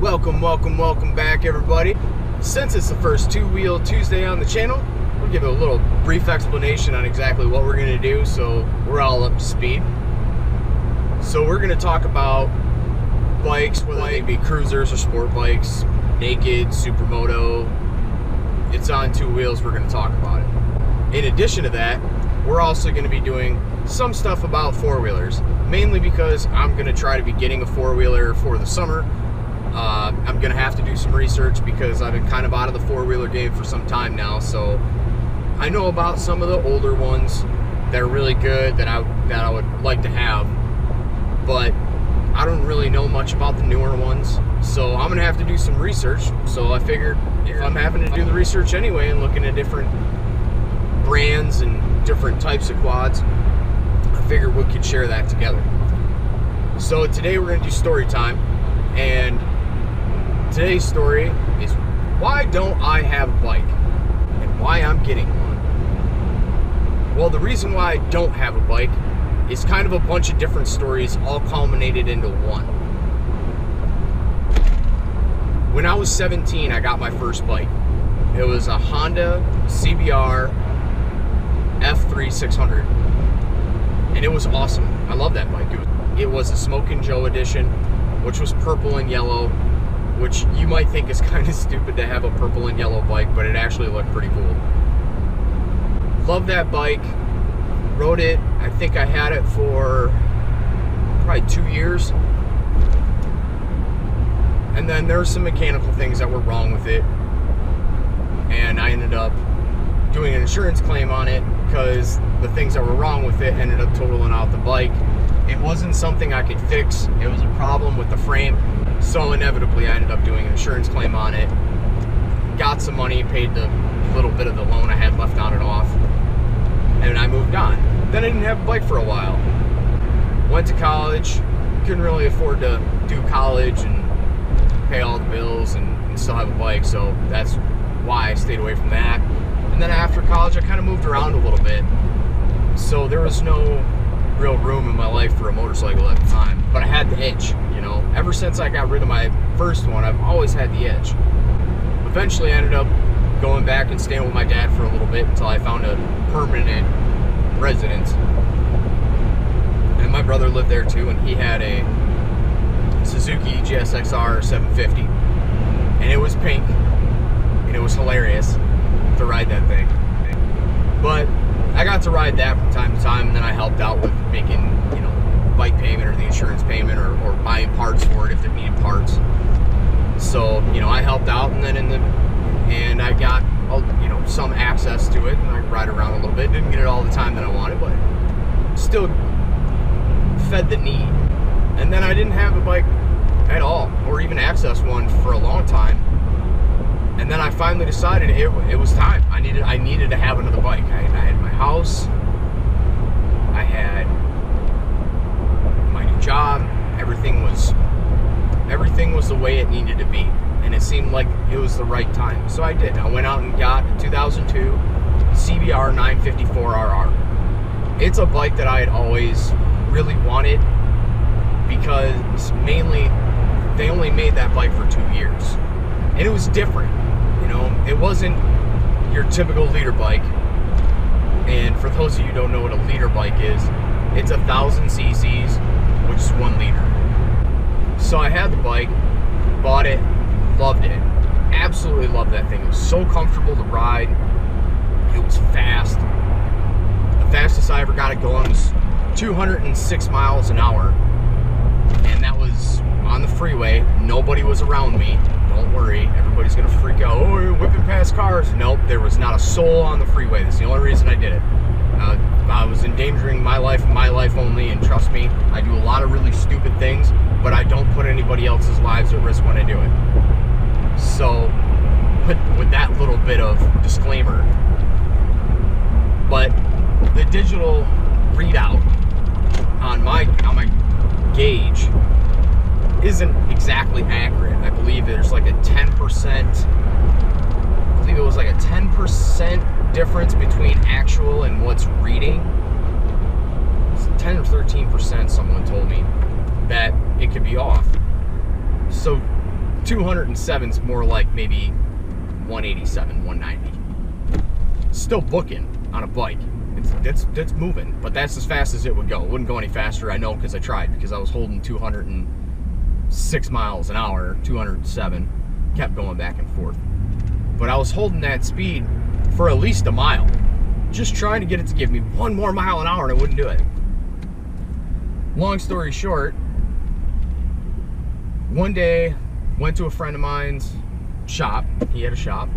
Welcome back, everybody. Since it's the first Two-Wheel Tuesday on the channel, we'll give a little brief explanation on exactly what we're going to do so we're all up to speed. So we're going to talk about bikes, whether they be cruisers or sport bikes, naked, supermoto. It's on two wheels, we're going to talk about it. In addition to that, we're also going to be doing some stuff about four-wheelers, mainly because I'm going to try to be getting a four-wheeler for the summer. I'm going to have to do some research because I've been kind of out of the four-wheeler game for some time now, so I know about some of the older ones that are really good that I would like to have, but I don't really know much about the newer ones, so I'm going to have to do some research. So I figured if I'm having to do the research anyway and looking at different brands and different types of quads, I figured we could share that together. So today we're going to do story time, and today's story is why don't I have a bike and why I'm getting one. Well, the reason why I don't have a bike is kind of a bunch of different stories all culminated into one. When I was 17, I got my first bike. It was a Honda CBR F3 600, and it was awesome. I love that bike. It was a Smokin' Joe edition, which was purple and yellow, which you might think is kind of stupid to have a purple and yellow bike, but it actually looked pretty cool. Love that bike. Rode it. I think I had it for probably 2 years. And then there were some mechanical things that were wrong with it, and I ended up doing an insurance claim on it because the things that were wrong with it ended up totaling out the bike. It wasn't something I could fix. It was a problem with the frame. So inevitably I ended up doing an insurance claim on it. Got some money, paid the little bit of the loan I had left on it off, and I moved on. Then I didn't have a bike for a while. Went to college, couldn't really afford to do college and pay all the bills and still have a bike, so that's why I stayed away from that. And then after college I kind of moved around a little bit, so there was no real room in my life for a motorcycle at the time, but I had the itch, you know. Ever since I got rid of my first one, I've always had the itch. Eventually I ended up going back and staying with my dad for a little bit until I found a permanent residence, and my brother lived there too, and he had a Suzuki GSXR 750, and it was pink, and it was hilarious to ride that thing. But I got to ride that from time to time, and then I helped out with making, you know, bike payment or the insurance payment, or buying parts for it if it needed parts. So, you know, I helped out, and then and I got, you know, some access to it, and I ride around a little bit. Didn't get it all the time that I wanted, but still fed the need. And then I didn't have a bike at all, or even access one for a long time. And then I finally decided it was time. I needed to have another bike. I had my house, I had my new job, everything was the way it needed to be, and it seemed like it was the right time. So I did. I went out and got a 2002 CBR 954RR. It's a bike that I had always really wanted because mainly they only made that bike for 2 years, and it was different. You know, it wasn't your typical leader bike. And for those of you who don't know what a leader bike is, it's 1,000 cc's, which is 1 liter. So I had the bike, bought it, loved it, absolutely loved that thing. It was so comfortable to ride. It was fast. The fastest I ever got it going was 206 miles an hour, and that was on the freeway. Nobody was around me. Don't worry, everybody's gonna freak out. Oh, you're whipping past cars. Nope, there was not a soul on the freeway. That's the only reason I did it. I was endangering my life and my life only, and trust me, I do a lot of really stupid things, but I don't put anybody else's lives at risk when I do it. So, with that little bit of disclaimer, but the digital readout on my gauge isn't exactly accurate. I believe there's like a 10%, I believe it was like a 10% difference between actual and what's reading. It's 10 or 13%, someone told me, that it could be off. So 207 is more like maybe 187, 190. Still booking on a bike. It's moving, but that's as fast as it would go. It wouldn't go any faster, I know, because I tried, because I was holding 206 miles an hour, 207, kept going back and forth. But I was holding that speed for at least a mile, just trying to get it to give me 1 more mile an hour, and it wouldn't do it. Long story short, one day, went to a friend of mine's shop. He had a shop,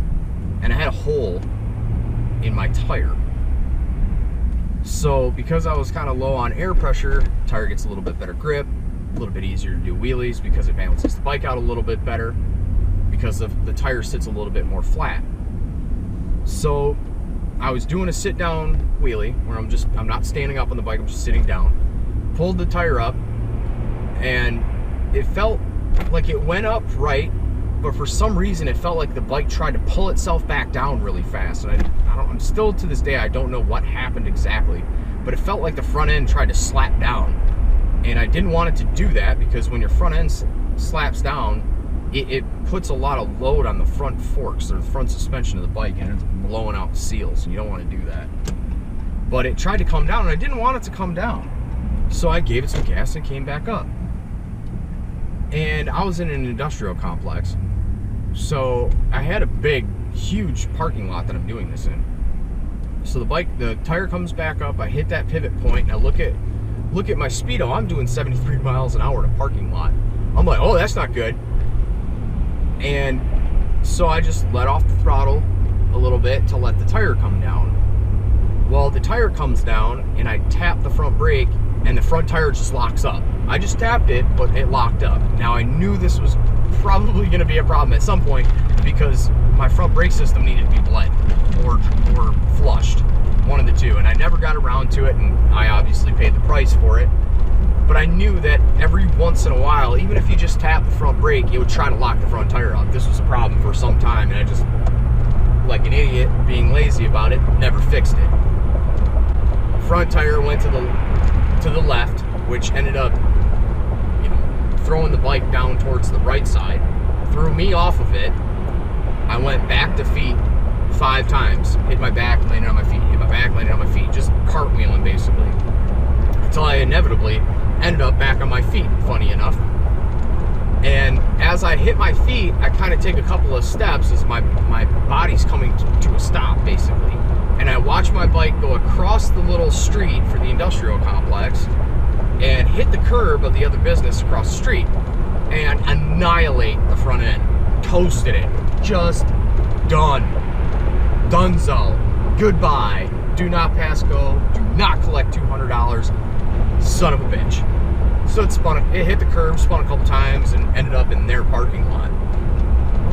and I had a hole in my tire. So because I was kind of low on air pressure, tire gets a little bit better grip, a little bit easier to do wheelies because it balances the bike out a little bit better, because the tire sits a little bit more flat. So I was doing a sit down wheelie where I'm not standing up on the bike, I'm just sitting down. Pulled the tire up, and it felt like it went up right, but for some reason it felt like the bike tried to pull itself back down really fast. And I'm still to this day, I don't know what happened exactly, but it felt like the front end tried to slap down. And I didn't want it to do that, because when your front end slaps down, it puts a lot of load on the front forks or the front suspension of the bike, and it's blowing out seals. You don't want to do that. But it tried to come down, and I didn't want it to come down. So I gave it some gas and came back up. And I was in an industrial complex, so I had a big, huge parking lot that I'm doing this in. So the tire comes back up, I hit that pivot point, and I look at my speedo. I'm doing 73 miles an hour in a parking lot. I'm like, oh, that's not good. And so I just let off the throttle a little bit to let the tire come down. Well, the tire comes down, and I tap the front brake, and the front tire just locks up. I just tapped it, but it locked up. Now, I knew this was probably going to be a problem at some point, because my front brake system needed to be bled or flushed, one of the two, and I never got around to it, and I obviously paid the price for it. But I knew that every once in a while, even if you just tap the front brake, it would try to lock the front tire up. This was a problem for some time, and I just, like an idiot, being lazy about it, never fixed it. Front tire went to the left, which ended up, throwing the bike down towards the right side, threw me off of it. I went back to feet 5 times, hit my back, landed on my feet, hit my back, landed on my feet, just cartwheeling basically, until I inevitably ended up back on my feet, funny enough. And as I hit my feet, I kind of take a couple of steps as my body's coming to a stop basically. And I watch my bike go across the little street for the industrial complex and hit the curb of the other business across the street and annihilate the front end. Toasted it. Just done. Dunzo. Goodbye. Do not pass go. Do not collect $200. Son of a bitch. So it hit the curb, spun a couple times, and ended up in their parking lot.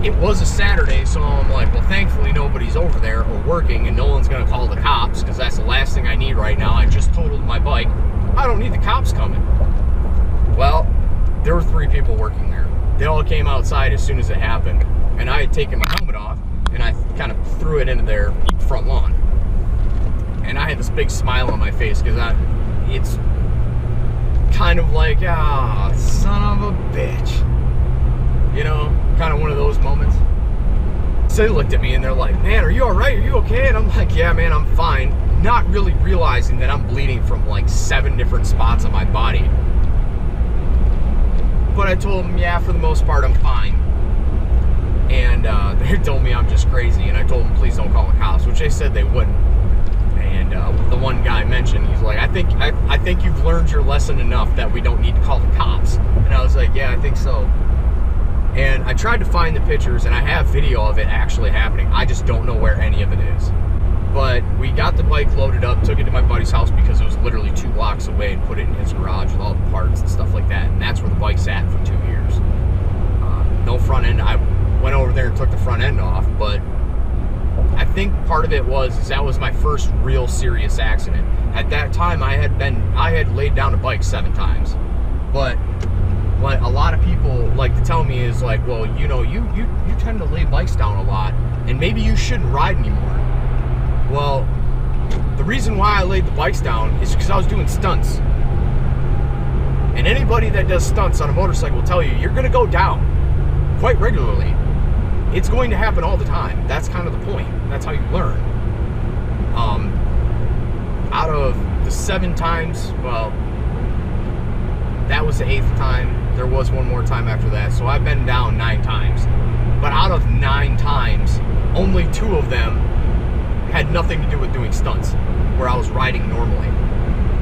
It was a Saturday, so I'm like, well, thankfully nobody's over there or working, and no one's going to call the cops, because that's the last thing I need right now. I just totaled my bike. I don't need the cops coming. Well, there were 3 people working there. They all came outside as soon as it happened, and I had taken my helmet off, and I kind of threw it into their front lawn. And I had this big smile on my face, because it's kind of like, son of a bitch. Kind of one of those moments. So they looked at me and they're like, man, are you all right? Are you okay? And I'm like, yeah, man, I'm fine. Not really realizing that I'm bleeding from like 7 different spots on my body. But I told them, yeah, for the most part, I'm fine. And they told me I'm just crazy. And I told them, please don't call the cops, which they said they wouldn't. And the one guy mentioned, he's like, I think you've learned your lesson enough that we don't need to call the cops. And I was like, yeah, I think so. And I tried to find the pictures, and I have video of it actually happening. I just don't know where any of it is. But we got the bike loaded up, took it to my buddy's house because it was literally 2 blocks away, and put it in his garage with all the parts and stuff like that. And that's where the bike sat for 2 years. No front end. I went over there and took the front end off, but I think part of it was that was my first real serious accident. At that time, I had laid down a bike 7 times. But what a lot of people like to tell me is like, well, you tend to lay bikes down a lot, and maybe you shouldn't ride anymore. Well, the reason why I laid the bikes down is because I was doing stunts. And anybody that does stunts on a motorcycle will tell you, you're going to go down quite regularly. It's going to happen all the time. That's kind of the point. That's how you learn. Out of the 7 times, well, that was the 8th time. There was one more time after that. So I've been down 9 times. But out of 9 times, only 2 of them had nothing to do with doing stunts, where I was riding normally.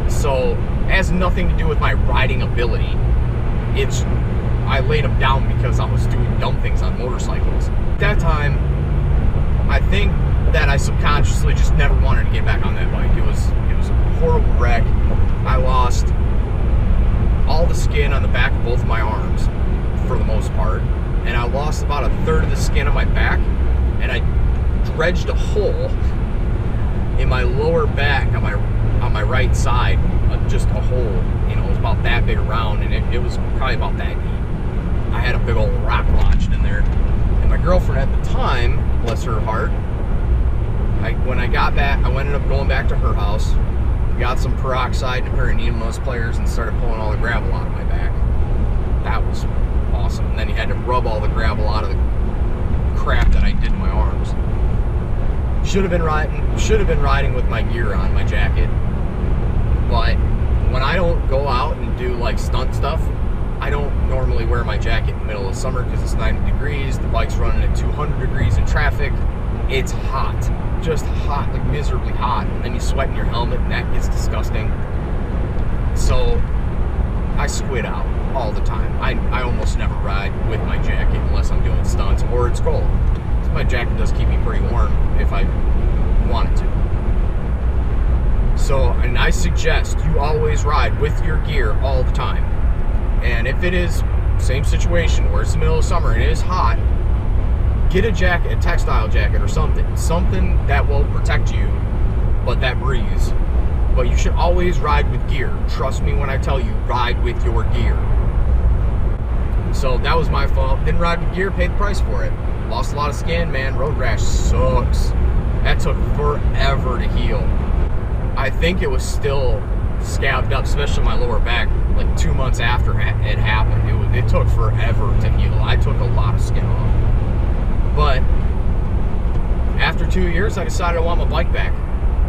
So it has nothing to do with my riding ability. I laid them down because I was doing dumb things on motorcycles. At that time, I think that I subconsciously just never wanted to get back on that bike. It was a horrible wreck. I lost all the skin on the back of both of my arms for the most part, and I lost about 1/3 of the skin on my back, and I dredged a hole in my lower back on my right side, just a hole. You know, it was about that big around, and it was probably about that deep. I had a big old rock lodged in there, and my girlfriend at the time, bless her heart, when I got back, I ended up going back to her house, got some peroxide and a pair of needle-nose pliers, and started pulling all the gravel out of my back. That was awesome. And then you had to rub all the gravel out of the crap that I did in my arms. Should have been riding with my gear on, my jacket. But when I don't go out and do like stunt stuff, I don't normally wear my jacket in the middle of summer because it's 90 degrees, the bike's running at 200 degrees in traffic. It's hot, just hot, like miserably hot. And then you sweat in your helmet and that gets disgusting. So I squid out all the time. I almost never ride with my jacket unless I'm doing stunts or it's cold. So my jacket does keep me pretty warm if I want it to. So, and I suggest you always ride with your gear all the time. And if it is same situation where it's the middle of summer and it is hot, get a jacket, a textile jacket or something that will protect you, but that breathes. But you should always ride with gear. Trust me when I tell you, ride with your gear. So that was my fault. Didn't ride with gear, paid the price for it. Lost a lot of skin, man. Road rash sucks. That took forever to heal. I think it was still scabbed up, especially my lower back, like 2 months after it happened. It took forever to heal. I took a lot of skin off. But after 2 years, I decided I want my bike back.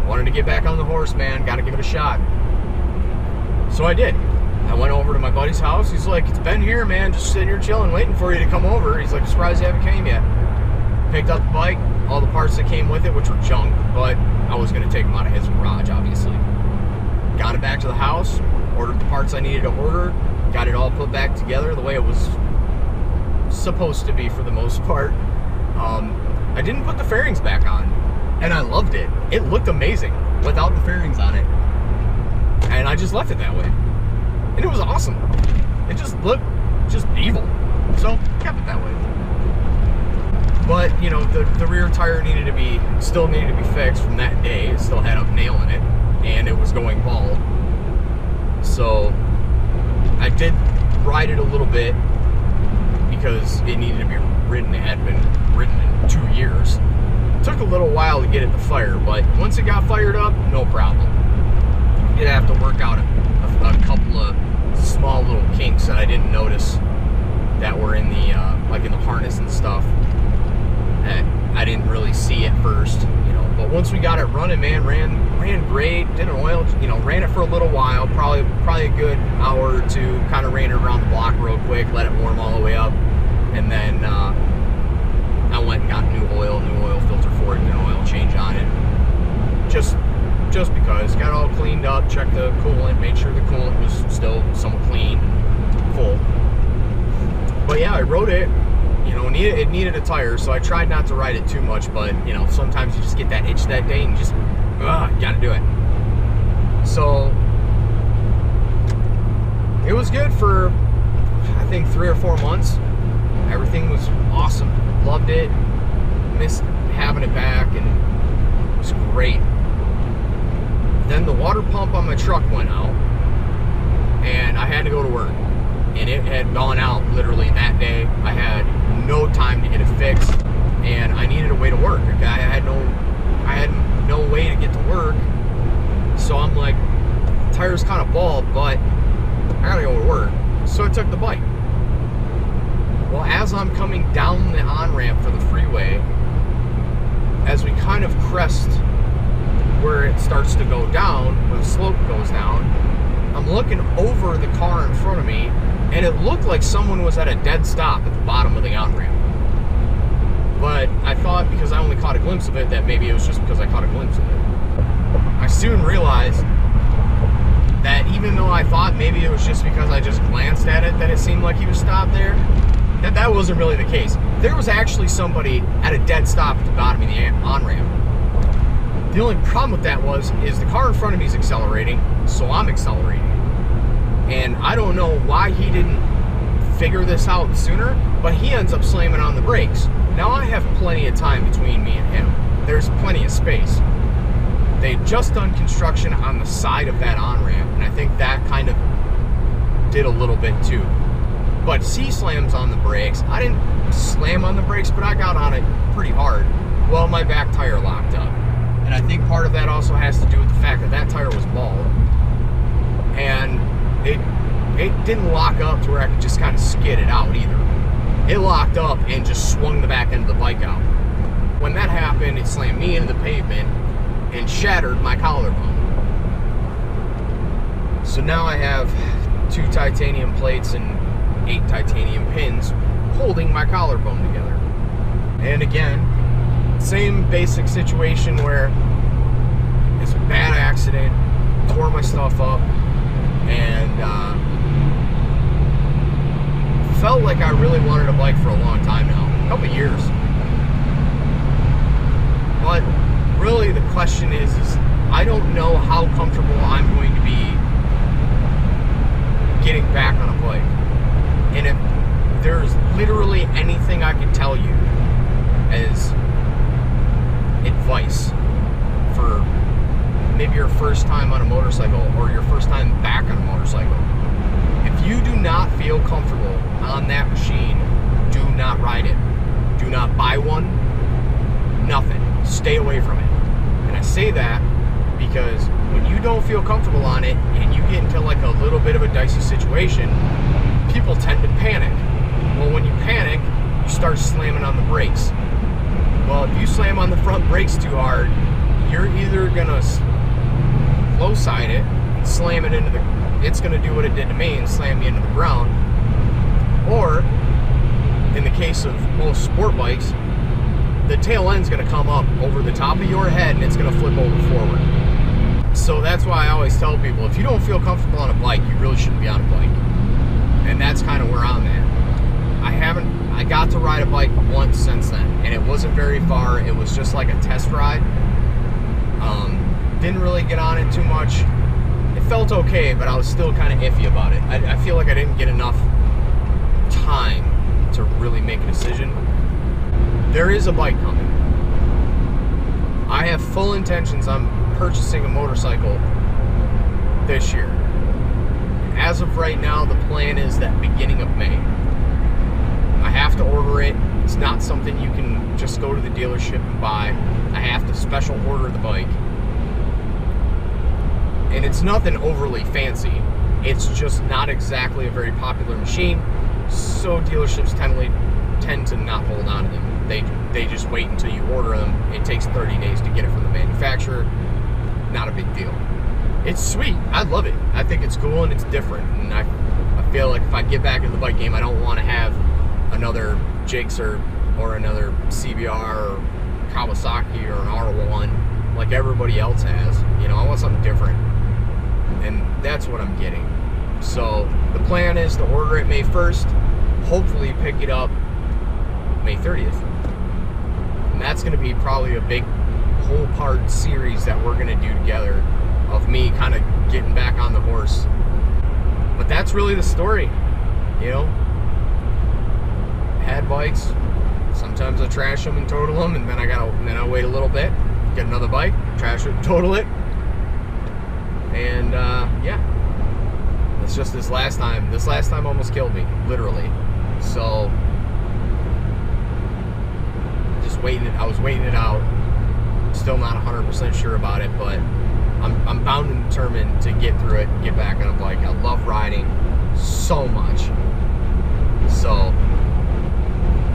Wanted to get back on the horse, man. Got to give it a shot. So I did. I went over to my buddy's house. He's like, it's been here, man. Just sitting here chilling, waiting for you to come over. He's like, surprised you haven't came yet. Picked up the bike, all the parts that came with it, which were junk, but I was going to take them out of his garage, obviously. Got it back to the house, ordered the parts I needed to order, got it all put back together the way it was supposed to be for the most part. I didn't put the fairings back on, and I loved it. It looked amazing without the fairings on it, and I just left it that way, and it was awesome. It just looked just evil, so kept it that way. But you know, the rear tire still needed to be fixed from that day. It still had a nail in it, and it was going bald. So I did ride it a little bit because it needed to be ridden. It had been ridden in 2 years. It took a little while to get it to fire, but once it got fired up, no problem. You'd have to work out a couple of small little kinks that I didn't notice that were in the like in the harness and stuff. And I didn't really see at first, you know. But once we got it running, man, ran great. Did an oil, you know, ran it for a little while, probably a good hour or two. Kind of ran it around the block real quick, let it warm all the way up, and then I went and got new oil filter for it, and an oil change on it. Just because, got it all cleaned up, checked the coolant, made sure the coolant was still somewhat clean, full. But yeah, I rode it. You know, it needed a tire, so I tried not to ride it too much, but, you know, sometimes you just get that itch that day and you just, gotta do it. So, it was good for, I think, 3 or 4 months. Everything was awesome. Loved it. Missed having it back, and it was great. Then the water pump on my truck went out, and I had to go to work. And it had gone out literally that day. I had no time to get it fixed, and I needed a way to work. Okay? I had no way to get to work, so I'm like, tire's kind of bald, but I gotta go to work. So I took the bike. Well, as as I'm coming down the on-ramp for the freeway, as we kind of crest where it starts to go down, where the slope goes down, I'm looking over the car in front of me, and it looked like someone was at a dead stop at the bottom of the on-ramp. But I thought, because I only caught a glimpse of it, that maybe it was just because I caught a glimpse of it. I soon realized that even though I thought maybe it was just because I just glanced at it that it seemed like he was stopped there, that wasn't really the case. There was actually somebody at a dead stop at the bottom of the on-ramp. The only problem with that is the car in front of me is accelerating, so I'm accelerating. And I don't know why he didn't figure this out sooner, but he ends up slamming on the brakes. Now I have plenty of time between me and him. There's plenty of space. They'd just done construction on the side of that on-ramp, and I think that kind of did a little bit too. But he slams on the brakes. I didn't slam on the brakes, but I got on it pretty hard. Well, my back tire locked up. And I think part of that also has to do with the fact that that tire was bald. And it didn't lock up to where I could just kind of skid it out either. It locked up and just swung the back end of the bike out. When that happened, it slammed me into the pavement and shattered my collarbone. So now I have 2 titanium plates and 8 titanium pins holding my collarbone together. And again, same basic situation where it's a bad accident, tore my stuff up, and felt like I really wanted a bike for a long time now, a couple years. But really the question is I don't know how comfortable I'm going to be getting back on a bike. And if there's literally anything I can tell you as advice for maybe your first time on a motorcycle or your first time back on a motorcycle, if you do not feel comfortable on that machine, do not ride it. Do not buy one. Nothing. Stay away from it. And I say that because when you don't feel comfortable on it and you get into like a little bit of a dicey situation, people tend to panic. Well, when you panic, you start slamming on the brakes. Well, if you slam on the front brakes too hard, you're either gonna low side it, slam it into it's gonna do what it did to me and slam me into the ground. Or, in the case of most sport bikes, the tail end's gonna come up over the top of your head and it's gonna flip over forward. So that's why I always tell people, if you don't feel comfortable on a bike, you really shouldn't be on a bike. And that's kind of where I'm at. I got to ride a bike once since then, and it wasn't very far. It was just like a test ride. Didn't really get on it too much. It felt okay, but I was still kind of iffy about it. I feel like I didn't get enough time to really make a decision. There is a bike coming. I have full intentions on purchasing a motorcycle this year. As of right now, the plan is that beginning of May. I have to order it. It's not something you can just go to the dealership and buy. I have to special order the bike. And it's nothing overly fancy. It's just not exactly a very popular machine, so dealerships tend to not hold on to them. They just wait until you order them. It takes 30 days to get it from the manufacturer. Not a big deal. It's sweet. I love it. I think it's cool and it's different. And I feel like if I get back into the bike game, I don't want to have another Gixxer or another CBR or Kawasaki or an R1 like everybody else has. You know, I want something different. And that's what I'm getting. So the plan is to order it May 1st, hopefully pick it up May 30th. And that's going to be probably a big whole part series that we're going to do together of me kind of getting back on the horse. But that's really the story, you know. Had bikes. Sometimes I trash them and total them, and then I wait a little bit, get another bike, trash it, total it. And yeah, it's just this last time almost killed me, literally. So just I was waiting it out. Still not 100% sure about it, but I'm bound and determined to get through it and get back on a bike. I love riding so much. So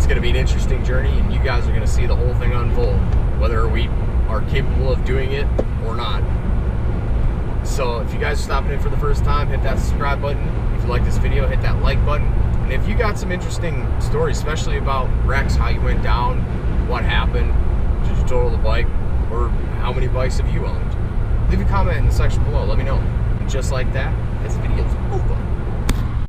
going to be an interesting journey, and you guys are going to see the whole thing unfold, whether we are capable of doing it or not. So if you guys are stopping in for the first time, hit that subscribe button. If you like this video, hit that like button. And if you got some interesting stories, especially about wrecks, how you went down, what happened, did you total the bike, or how many bikes have you owned, leave a comment in the section below. Let me know. And just like that, this video's over.